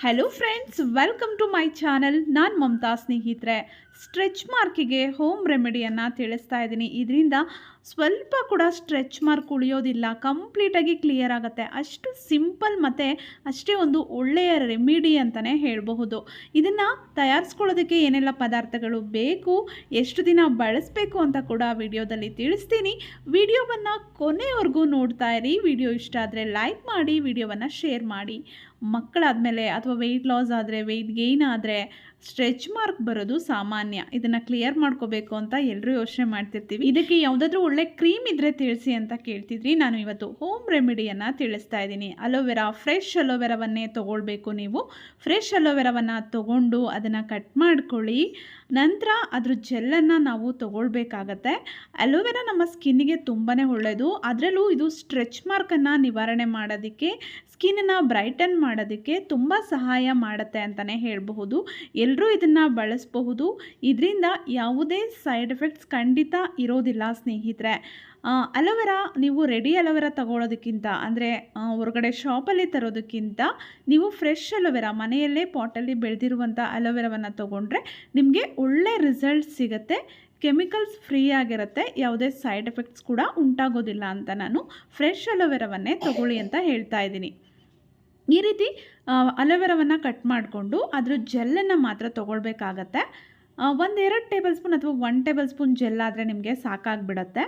Hello friends, welcome to my channel. ನಾನು ಮಮತಾ. ಸ್ನೇಹಿತರೆ, stretch ಮಾರ್ಕಿಗೆ home ರೆಮಿಡಿಯನ್ನು ತಿಳಿಸ್ತಾ ಇದ್ದೀನಿ. ಇದರಿಂದ ಸ್ವಲ್ಪ ಕೂಡ ಸ್ಟ್ರೆಚ್ ಮಾರ್ಕ್ ಉಳಿಯೋದಿಲ್ಲ, ಕಂಪ್ಲೀಟಾಗಿ ಕ್ಲಿಯರ್ ಆಗುತ್ತೆ. ಅಷ್ಟು ಸಿಂಪಲ್ ಮತ್ತು ಅಷ್ಟೇ ಒಂದು ಒಳ್ಳೆಯ ರೆಮಿಡಿ ಅಂತಲೇ ಹೇಳಬಹುದು. ಇದನ್ನು ತಯಾರಿಸ್ಕೊಳ್ಳೋದಕ್ಕೆ ಏನೆಲ್ಲ ಪದಾರ್ಥಗಳು ಬೇಕು, ಎಷ್ಟು ದಿನ ಬಳಸಬೇಕು ಅಂತ ಕೂಡ ವಿಡಿಯೋದಲ್ಲಿ ತಿಳಿಸ್ತೀನಿ. ವಿಡಿಯೋವನ್ನು ಕೊನೆವರೆಗೂ ನೋಡ್ತಾ ಇರಿ. ವಿಡಿಯೋ ಇಷ್ಟ ಆದರೆ ಲೈಕ್ ಮಾಡಿ, ವಿಡಿಯೋವನ್ನು ಶೇರ್ ಮಾಡಿ. ಮಕ್ಕಳಾದಮೇಲೆ ಅಥವಾ ವೆಯ್ಟ್ ಲಾಸ್ ಆದರೆ, ವೆಯ್ಟ್ ಗೇಯ್ನ್ ಆದರೆ ಸ್ಟ್ರೆಚ್ ಮಾರ್ಕ್ ಬರೋದು ಸಾಮಾನ್ಯ. ಇದನ್ನು ಕ್ಲಿಯರ್ ಮಾಡ್ಕೋಬೇಕು ಅಂತ ಎಲ್ಲರೂ ಯೋಚನೆ ಮಾಡ್ತಿರ್ತೀವಿ. ಇದಕ್ಕೆ ಯಾವುದಾದ್ರೂ ಒಳ್ಳೆ ಕ್ರೀಮ್ ಇದ್ದರೆ ತಿಳಿಸಿ ಅಂತ ಕೇಳ್ತಿದ್ರಿ. ನಾನು ಇವತ್ತು ಹೋಮ್ ರೆಮಿಡಿಯನ್ನು ತಿಳಿಸ್ತಾ ಇದ್ದೀನಿ. ಅಲೋವೆರಾ, ಫ್ರೆಶ್ ಅಲೋವೆರಾವನ್ನೇ ತೊಗೊಳ್ಬೇಕು. ನೀವು ಫ್ರೆಶ್ ಅಲೋವೆರಾವನ್ನು ತೊಗೊಂಡು ಅದನ್ನು ಕಟ್ ಮಾಡ್ಕೊಳ್ಳಿ. ನಂತರ ಅದ್ರ ಜೆಲ್ಲನ್ನು ನಾವು ತೊಗೊಳ್ಬೇಕಾಗತ್ತೆ. ಅಲೋವೆರಾ ನಮ್ಮ ಸ್ಕಿನ್ನಿಗೆ ತುಂಬಾ ಒಳ್ಳೆಯದು. ಅದರಲ್ಲೂ ಇದು ಸ್ಟ್ರೆಚ್ ಮಾರ್ಕನ್ನು ನಿವಾರಣೆ ಮಾಡೋದಕ್ಕೆ, ಸ್ಕಿನ್ನನ್ನು ಬ್ರೈಟನ್ ಮಾಡೋದಕ್ಕೆ ತುಂಬ ಸಹಾಯ ಮಾಡುತ್ತೆ ಅಂತಲೇ ಹೇಳಬಹುದು. ಎಲ್ಲರೂ ಇದನ್ನು ಬಳಸಬಹುದು. ಇದರಿಂದ ಯಾವುದೇ ಸೈಡ್ ಎಫೆಕ್ಟ್ಸ್ ಖಂಡಿತ ಇರೋದಿಲ್ಲ ಸ್ನೇಹಿತರೆ. ಅಲೋವೆರಾ ನೀವು ರೆಡಿ ಅಲೋವೆರಾ ತಗೊಳ್ಳೋದಕ್ಕಿಂತ, ಅಂದರೆ ಹೊರಗಡೆ ಶಾಪಲ್ಲಿ ತರೋದಕ್ಕಿಂತ ನೀವು ಫ್ರೆಶ್ ಅಲೋವೆರಾ ಮನೆಯಲ್ಲೇ ಪಾಟಲ್ಲಿ ಬೆಳೆದಿರುವಂಥ ಅಲೋವೆರಾವನ್ನು ತೊಗೊಂಡ್ರೆ ನಿಮಗೆ ಒಳ್ಳೆ ರಿಸಲ್ಟ್ ಸಿಗುತ್ತೆ. ಕೆಮಿಕಲ್ಸ್ ಫ್ರೀ ಆಗಿರುತ್ತೆ, ಯಾವುದೇ ಸೈಡ್ ಎಫೆಕ್ಟ್ಸ್ ಕೂಡ ಉಂಟಾಗೋದಿಲ್ಲ ಅಂತ ನಾನು ಫ್ರೆಶ್ ಅಲೋವೆರಾವನ್ನೇ ತೊಗೊಳ್ಳಿ ಅಂತ ಹೇಳ್ತಾ ಇದ್ದೀನಿ. ಈ ರೀತಿ ಅಲೋವೆರಾವನ್ನು ಕಟ್ ಮಾಡಿಕೊಂಡು ಅದ್ರ ಜೆಲ್ಲನ್ನು ಮಾತ್ರ ತೊಗೊಳ್ಬೇಕಾಗತ್ತೆ. 1-2 ಟೇಬಲ್ ಸ್ಪೂನ್ ಅಥವಾ 1 ಟೇಬಲ್ ಸ್ಪೂನ್ ಜೆಲ್ ಆದರೆ ನಿಮಗೆ ಸಾಕಾಗಿಬಿಡತ್ತೆ.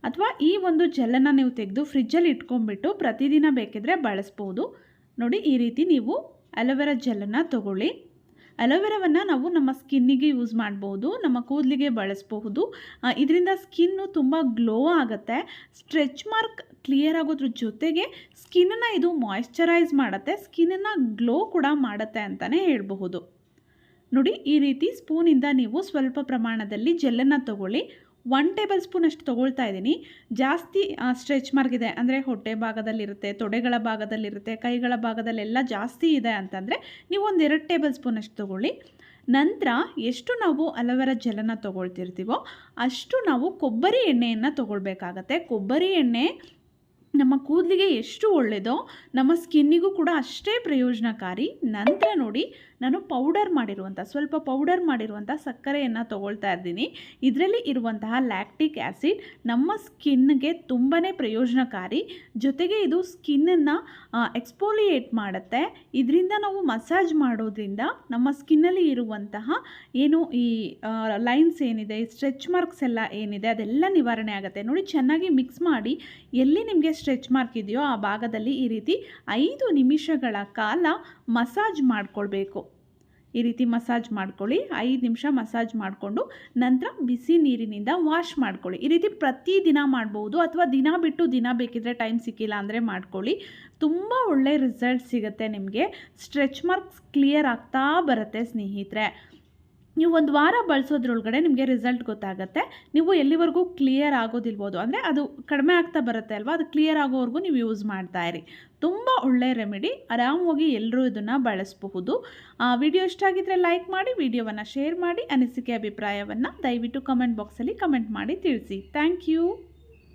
ಅಥವಾ ಈ ಒಂದು ಜೆಲ್ಲನ್ನು ನೀವು ತೆಗೆದು ಫ್ರಿಜ್ಜಲ್ಲಿ ಇಟ್ಕೊಂಡ್ಬಿಟ್ಟು ಪ್ರತಿದಿನ ಬೇಕಿದ್ರೆ ಬಳಸ್ಬೋದು. ನೋಡಿ, ಈ ರೀತಿ ನೀವು ಅಲೋವೆರಾ ಜೆಲ್ಲನ್ನು ತೊಗೊಳ್ಳಿ. ಅಲೋವೆರಾವನ್ನು ನಾವು ನಮ್ಮ ಸ್ಕಿನ್ನಿಗೆ ಯೂಸ್ ಮಾಡ್ಬೋದು, ನಮ್ಮ ಕೂದಲಿಗೆ ಬಳಸಬಹುದು. ಇದರಿಂದ ಸ್ಕಿನ್ನು ತುಂಬ ಗ್ಲೋ ಆಗುತ್ತೆ. ಸ್ಟ್ರೆಚ್ ಮಾರ್ಕ್ ಕ್ಲಿಯರ್ ಆಗೋದ್ರ ಜೊತೆಗೆ ಸ್ಕಿನ್ನನ್ನು ಇದು ಮಾಯ್ಶ್ಚರೈಸ್ ಮಾಡುತ್ತೆ, ಸ್ಕಿನ್ನನ್ನು ಗ್ಲೋ ಕೂಡ ಮಾಡುತ್ತೆ ಅಂತಲೇ ಹೇಳಬಹುದು. ನೋಡಿ, ಈ ರೀತಿ ಸ್ಪೂನಿಂದ ನೀವು ಸ್ವಲ್ಪ ಪ್ರಮಾಣದಲ್ಲಿ ಜೆಲ್ಲನ್ನು ತೊಗೊಳ್ಳಿ. 1 ಟೇಬಲ್ ಸ್ಪೂನ್ ಅಷ್ಟು ತೊಗೊಳ್ತಾ ಇದ್ದೀನಿ. ಜಾಸ್ತಿ ಸ್ಟ್ರೆಚ್ ಮಾರ್ಕ್ ಇದೆ ಅಂದರೆ ಹೊಟ್ಟೆ ಭಾಗದಲ್ಲಿರುತ್ತೆ, ತೊಡೆಗಳ ಭಾಗದಲ್ಲಿರುತ್ತೆ, ಕೈಗಳ ಭಾಗದಲ್ಲೆಲ್ಲ ಜಾಸ್ತಿ ಇದೆ ಅಂತಂದರೆ ನೀವು 1-2 ಟೇಬಲ್ ಸ್ಪೂನ್ ಅಷ್ಟು ತೊಗೊಳ್ಳಿ. ನಂತರ ಎಷ್ಟು ನಾವು ಅಲೋವೆರಾ ಜೆಲ್ಲನ್ನು ತೊಗೊಳ್ತಿರ್ತೀವೋ ಅಷ್ಟು ನಾವು ಕೊಬ್ಬರಿ ಎಣ್ಣೆಯನ್ನು ತೊಗೊಳ್ಬೇಕಾಗತ್ತೆ. ಕೊಬ್ಬರಿ ಎಣ್ಣೆ ನಮ್ಮ ಕೂದಲಿಗೆ ಎಷ್ಟು ಒಳ್ಳೆಯದೋ ನಮ್ಮ ಸ್ಕಿನ್ನಿಗೂ ಕೂಡ ಅಷ್ಟೇ ಪ್ರಯೋಜನಕಾರಿ. ನಂತರ ನೋಡಿ, ನಾನು ಸ್ವಲ್ಪ ಪೌಡರ್ ಮಾಡಿರುವಂಥ ಸಕ್ಕರೆಯನ್ನು ತೊಗೊಳ್ತಾ ಇದ್ದೀನಿ. ಇದರಲ್ಲಿ ಇರುವಂತಹ ಲ್ಯಾಕ್ಟಿಕ್ ಆ್ಯಸಿಡ್ ನಮ್ಮ ಸ್ಕಿನ್ಗೆ ತುಂಬಾ ಪ್ರಯೋಜನಕಾರಿ. ಜೊತೆಗೆ ಇದು ಸ್ಕಿನ್ನನ್ನು ಎಕ್ಸ್ಫೋಲಿಯೇಟ್ ಮಾಡುತ್ತೆ. ಇದರಿಂದ ನಾವು ಮಸಾಜ್ ಮಾಡೋದ್ರಿಂದ ನಮ್ಮ ಸ್ಕಿನ್ನಲ್ಲಿ ಇರುವಂತಹ ಈ ಲೈನ್ಸ್ ಏನಿದೆ, ಸ್ಟ್ರೆಚ್ ಮಾರ್ಕ್ಸ್ ಎಲ್ಲ ಏನಿದೆ ಅದೆಲ್ಲ ನಿವಾರಣೆ ಆಗುತ್ತೆ. ನೋಡಿ, ಚೆನ್ನಾಗಿ ಮಿಕ್ಸ್ ಮಾಡಿ ಎಲ್ಲಿ ನಿಮಗೆ ಸ್ಟ್ರೆಚ್ ಮಾರ್ಕ್ ಇದೆಯೋ ಆ ಭಾಗದಲ್ಲಿ ಈ ರೀತಿ 5 ನಿಮಿಷಗಳ ಕಾಲ ಮಸಾಜ್ ಮಾಡಿಕೊಳ್ಬೇಕು. ಈ ರೀತಿ ಮಸಾಜ್ ಮಾಡ್ಕೊಳ್ಳಿ. 5 ನಿಮಿಷ ಮಸಾಜ್ ಮಾಡಿಕೊಂಡು ನಂತರ ಬಿಸಿ ನೀರಿನಿಂದ ವಾಶ್ ಮಾಡ್ಕೊಳ್ಳಿ. ಈ ರೀತಿ ಪ್ರತಿದಿನ ಮಾಡ್ಬೋದು, ಅಥವಾ ದಿನ ಬಿಟ್ಟು ದಿನ ಬೇಕಿದ್ರೆ ಟೈಮ್ ಸಿಕ್ಕಿಲ್ಲ ಅಂದರೆ ಮಾಡ್ಕೊಳ್ಳಿ. ತುಂಬ ಒಳ್ಳೆ ರಿಸಲ್ಟ್ ಸಿಗುತ್ತೆ ನಿಮಗೆ. ಸ್ಟ್ರೆಚ್ ಮಾರ್ಕ್ಸ್ ಕ್ಲಿಯರ್ ಆಗ್ತಾ ಬರುತ್ತೆ ಸ್ನೇಹಿತರೆ. ನೀವು 1 ವಾರ ಬಳಸೋದ್ರೊಳಗಡೆ ನಿಮಗೆ ರಿಸಲ್ಟ್ ಗೊತ್ತಾಗುತ್ತೆ. ನೀವು ಎಲ್ಲಿವರೆಗೂ ಕ್ಲಿಯರ್ ಆಗೋದಿಲ್ಬೋದು, ಅಂದರೆ ಅದು ಕಡಿಮೆ ಆಗ್ತಾ ಬರುತ್ತೆ ಅಲ್ವಾ, ಅದು ಕ್ಲಿಯರ್ ಆಗೋವರೆಗೂ ನೀವು ಯೂಸ್ ಮಾಡ್ತಾ ಇರಿ. ತುಂಬ ಒಳ್ಳೆಯ ರೆಮಿಡಿ, ಆರಾಮಾಗಿ ಎಲ್ಲರೂ ಇದನ್ನು ಬಳಸಬಹುದು. ವಿಡಿಯೋ ಇಷ್ಟ ಆಗಿದ್ದರೆ ಲೈಕ್ ಮಾಡಿ, ವಿಡಿಯೋವನ್ನು ಶೇರ್ ಮಾಡಿ, ಅನಿಸಿಕೆ ಅಭಿಪ್ರಾಯವನ್ನು ದಯವಿಟ್ಟು ಕಮೆಂಟ್ ಬಾಕ್ಸಲ್ಲಿ ಕಮೆಂಟ್ ಮಾಡಿ ತಿಳಿಸಿ. Thank you.